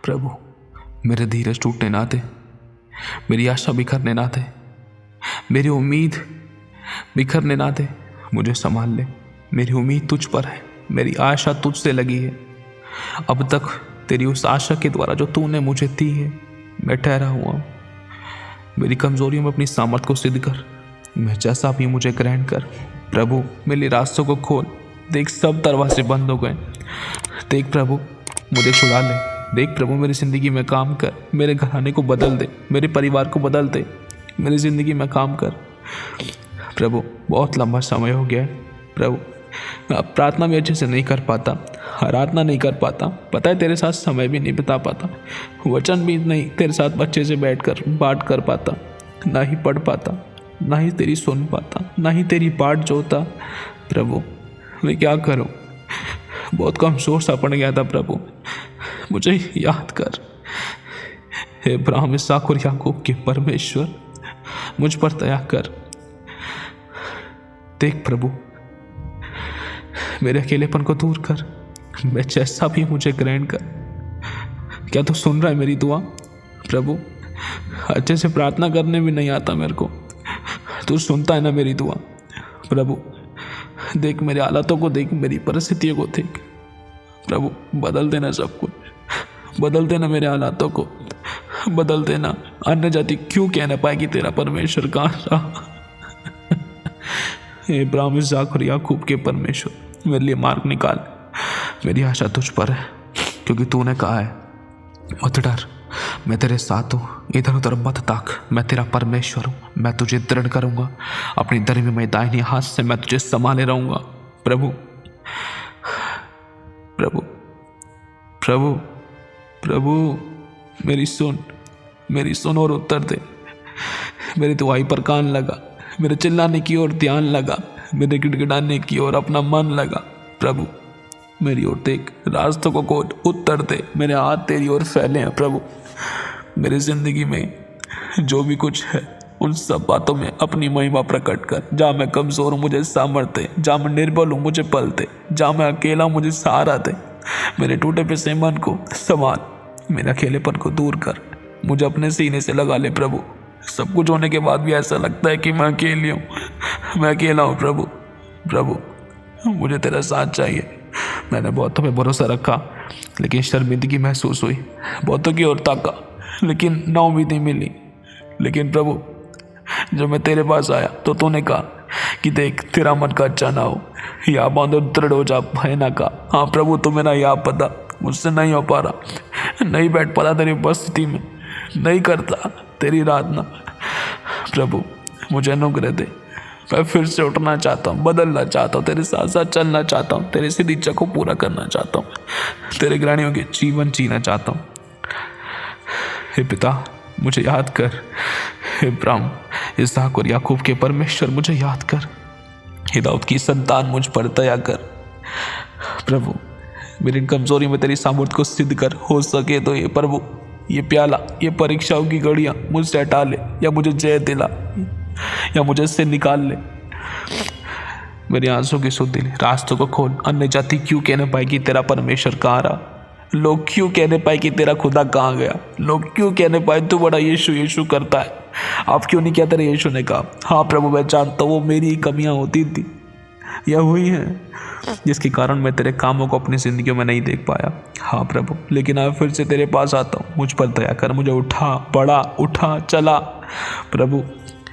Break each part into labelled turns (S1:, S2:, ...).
S1: प्रभु मेरे धीरज टूटने ना दे, मेरी आशा बिखरने ना दे, मेरी उम्मीद बिखरने ना दे। मुझे संभाल ले, मेरी उम्मीद तुझ पर है, मेरी आशा तुझसे लगी है। अब तक तेरी उस आशा के द्वारा जो तूने मुझे दी है मैं ठहरा हुआ हूँ। मेरी कमजोरियों में अपनी सामर्थ्य को सिद्ध कर, मैं जैसा भी मुझे ग्रहण कर। प्रभु मेरे रास्तों को खोल, देख सब दरवाजे बंद हो गए। देख प्रभु मुझे छुड़ा ले, देख प्रभु मेरी ज़िंदगी में काम कर, मेरे घराने को बदल दे, मेरे परिवार को बदल दे, मेरी ज़िंदगी में काम कर। प्रभु बहुत लंबा समय हो गया है प्रभु, मैं अब प्रार्थना भी अच्छे से नहीं कर पाता, आराधना नहीं कर पाता, पता है तेरे साथ समय भी नहीं बिता पाता, वचन भी नहीं तेरे साथ अच्छे से बैठ कर बात कर पाता, ना ही पढ़ पाता, ना ही तेरी सुन पाता, ना ही तेरी बाट जोता। प्रभु मैं क्या करूं, बहुत कमज़ोर सा पड़ गया था प्रभु, मुझे याद कर। हे अब्राहम इसहाक और याकूब के परमेश्वर, मुझ पर दया कर। देख प्रभु मेरे अकेलेपन को दूर कर, मैं जैसा भी मुझे ग्रहण कर। क्या तू सुन रहा है मेरी दुआ प्रभु? अच्छे से प्रार्थना करने भी नहीं आता मेरे को, तू सुनता है ना मेरी दुआ प्रभु? देख मेरे हालातों को देख, मेरी परिस्थितियों को देख प्रभु, बदल देना सब कुछ, बदल देना मेरे हालातों को, बदल देना। अन्य जाति क्यों कह ना पाएगी तेरा परमेश्वर कहाँ रहा? अब्राहम इसहाक और याकूब के परमेश्वर, मेरे लिए मार्ग निकाल। मेरी आशा तुझ पर है, क्योंकि तूने कहा है मत डर, मैं तेरे साथ हूँ, इधर उधर मत ताक, मैं तेरा परमेश्वर हूँ, मैं तुझे दृढ़ करूँगा, अपनी दरमियानी दाहिनी हाथ से मैं तुझे संभाले रहूँगा। प्रभु प्रभु प्रभु प्रभु मेरी सुन और उत्तर दे। मेरी दुआई पर कान लगा, मेरे चिल्लाने की ओर ध्यान लगा, मेरे गिड़गिड़ाने की ओर अपना मन लगा। प्रभु मेरी ओर देख, रास्तों को खोल, उत्तर दे। मेरे हाथ तेरी ओर फैले हैं प्रभु। मेरी जिंदगी में जो भी कुछ है उन सब बातों में अपनी महिमा प्रकट कर। जहाँ मैं कमज़ोर हूँ मुझे सामर्थ्य, जहाँ मैं निर्बल हूँ मुझे बल दे, जहाँ मैं अकेला हूँ मुझे सहारा दे। मेरे टूटे पिसे मन को संभाल, मेरे अकेलेपन को दूर कर, मुझे अपने सीने से लगा ले प्रभु। सब कुछ होने के बाद भी ऐसा लगता है कि मैं अकेली हूँ, मैं अकेला हूँ प्रभु। प्रभु मुझे तेरा साथ चाहिए। मैंने बहुतों पे भरोसा रखा लेकिन शर्मिंदगी महसूस हुई, बहुतों की ओर ताका लेकिन नाउमीदी मिली। लेकिन प्रभु जब मैं तेरे पास आया तो तूने कहा कि देख तेरा मन का अच्छा ना हो, या बांधो दृढ़ हो जा, भय ना का। हाँ प्रभु तो मेरा या पता मुझसे नहीं हो पा रहा, नहीं बैठ पाता तेरी उपस्थिति में, नहीं करता तेरी आराधना। प्रभु मुझे अनुग्रह दे, मैं फिर से उठना चाहता हूँ, बदलना चाहता हूँ, तेरे साथ साथ चलना चाहता हूँ, तेरी सीधी इच्छा को पूरा करना चाहता हूँ, तेरे ग्रहणियों के जीवन जीना चाहता हूँ। हे पिता मुझे याद कर, हे अब्राहम इसहाक और याकूब के परमेश्वर मुझे याद कर। हे दाऊद की संतान मुझ पर दया कर। प्रभु मेरी कमजोरी में तेरी सामर्थ्य को सिद्ध कर। हो सके तो ये प्रभु ये प्याला, ये परीक्षाओं की घड़ियाँ मुझसे हटा ले, या मुझे जय दिला, या मुझे इससे निकाल ले। मेरी आंसू की सुध दिले, रास्तों को खोल। अन्य जाति क्यों कहने पाएगी तेरा परमेश्वर कहाँ रहा? लोग क्यों कहने पाए कि तेरा खुदा कहाँ गया? लोग क्यों कहने पाए तू बड़ा यीशु यीशु करता है? आप क्यों नहीं कहते? यीशु ने कहा हाँ प्रभु मैं जानता हूँ वो मेरी कमियाँ होती थी या हुई हैं जिसके कारण मैं तेरे कामों को अपनी ज़िंदगी में नहीं देख पाया। हाँ प्रभु लेकिन अब फिर से तेरे पास आता हूँ, मुझ पर दया कर, मुझे उठा, बढ़ा, उठा, चला। प्रभु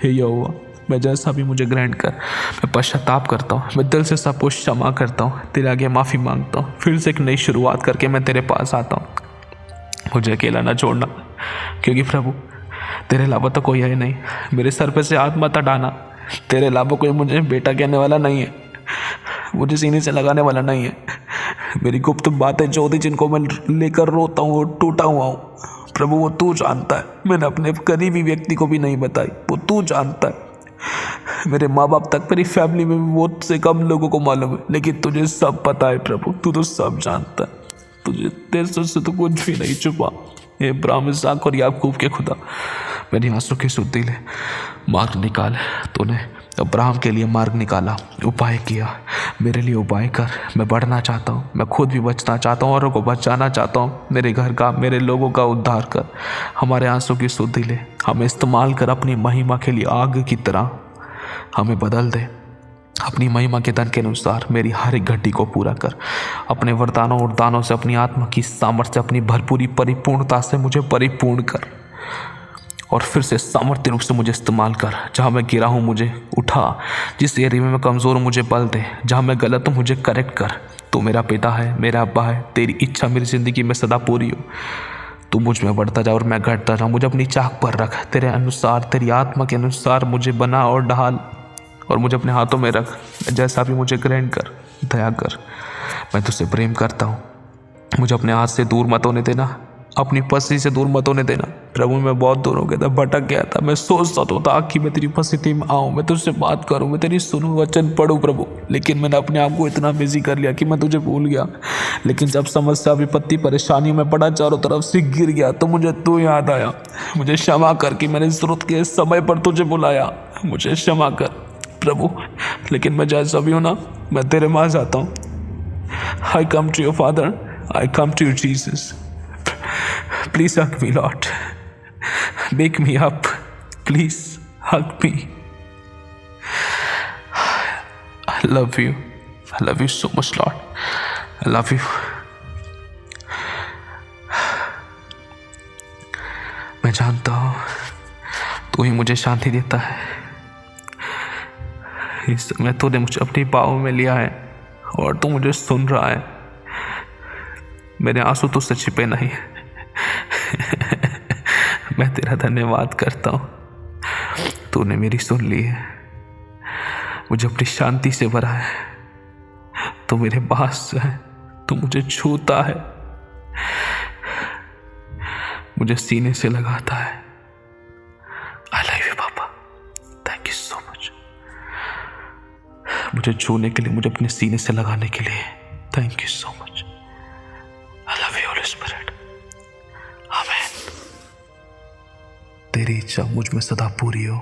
S1: हे यहोवा मैं जैसा भी मुझे ग्रहण कर। मैं पश्चाताप करता हूँ, मैं दिल से सब कुछ क्षमा करता हूँ, तेरे आगे माफ़ी मांगता हूँ। फिर से एक नई शुरुआत करके मैं तेरे पास आता हूँ। मुझे अकेला ना छोड़ना, क्योंकि प्रभु तेरे अलावा तो कोई है नहीं। मेरे सर पे से हाथ मत हटाना, तेरे अलावा कोई मुझे बेटा कहने वाला नहीं है, मुझे सीने से लगाने वाला नहीं है। मेरी गुप्त बातें जो होती जिनको मैं लेकर रोता हूँ, टूटा हुआ हूँ, प्रभु वो तू जानता है। मैंने अपने करीबी व्यक्ति को भी नहीं बताई, वो तू जानता है। मेरे माँ बाप तक, मेरी फैमिली में भी बहुत से कम लोगों को मालूम है, लेकिन तुझे सब पता है प्रभु, तू तो सब जानता है। तुझे तेरे से तो कुछ भी नहीं छुपा। हे अब्राहम इसहाक और याकूब के खुदा मेरी आंसू की सुध ले, मार्ग निकाल। तूने अब्राहम के लिए मार्ग निकाला, उपाय किया। मेरे लिए उपाय कर। मैं बढ़ना चाहता हूँ, मैं खुद भी बचना चाहता हूँ, औरों को बचाना चाहता हूँ। मेरे घर का, मेरे लोगों का उद्धार कर। हमारे आंसू की शुद्धि ले, हमें इस्तेमाल कर अपनी महिमा के लिए। आग की तरह हमें बदल दे अपनी महिमा के धन के अनुसार। मेरी हर एक घटी को पूरा कर। अपने वरदानों और दानों से, अपनी आत्मा की सामर्थ्य, अपनी भरपूरी परिपूर्णता से मुझे परिपूर्ण कर और फिर से सामर्थ्य रूप से मुझे इस्तेमाल कर। जहाँ मैं गिरा हूँ मुझे उठा, जिस एरिया में मैं कमज़ोर हूँ मुझे बल दे, जहाँ मैं गलत हूँ मुझे करेक्ट कर। तू मेरा पिता है, मेरा अब्बा है। तेरी इच्छा मेरी ज़िंदगी में सदा पूरी हो। तू मुझ में बढ़ता जा और मैं घटता जाऊँ। मुझे अपनी चाक पर रख, तेरे अनुसार, तेरी आत्मा के अनुसार मुझे बना और ढाल और मुझे अपने हाथों में रख। जैसा भी मुझे ग्रहण कर, दया कर। मैं तुझसे प्रेम करता हूँ। मुझे अपने हाथ से दूर मत होने देना, अपनी पसली से दूर मत होने देना। प्रभु मैं बहुत दूर हो गया था, भटक गया था। मैं सोचता तो था कि मैं तेरी उपस्थिति में आऊँ, मैं तुझसे बात करूँ, मैं तेरी सुनूँ, वचन पढ़ूँ प्रभु। लेकिन मैंने अपने आप को इतना बिजी कर लिया कि मैं तुझे भूल गया। लेकिन जब समस्या, विपत्ति, परेशानी में पड़ा, चारों तरफ से गिर गया, तो मुझे तू याद आया। मुझे क्षमा कर कि मैंने ज़रूरत के समय पर तुझे बुलाया। मुझे क्षमा कर प्रभु। लेकिन मैं जैसा भी हूँ ना, मैं तेरे पास आता हूँ। I come to your Father. I come to you, Jesus. Please hug me, Lord. Wake me up. Please hug me. I love you. I love you so much, Lord. I love you. मैं जानता हूँ तू ही मुझे शांति देता है। इस समय तूने मुझे अपनी बाहों में लिया है और तू मुझे सुन रहा है। मेरे आंसू तुझसे छिपे नहीं। मैं तेरा धन्यवाद करता हूँ। तूने मेरी सुन ली है, मुझे अपनी शांति से भरा है। तू मेरे पास है, तू मुझे छूता है, मुझे सीने से लगाता है। आई लव यू पापा, थैंक यू सो मच। मुझे छूने के लिए, मुझे अपने सीने से लगाने के लिए thank you so much. I love you Holi spirit. आमीन। तेरी इच्छा मुझ में सदा पूरी हो।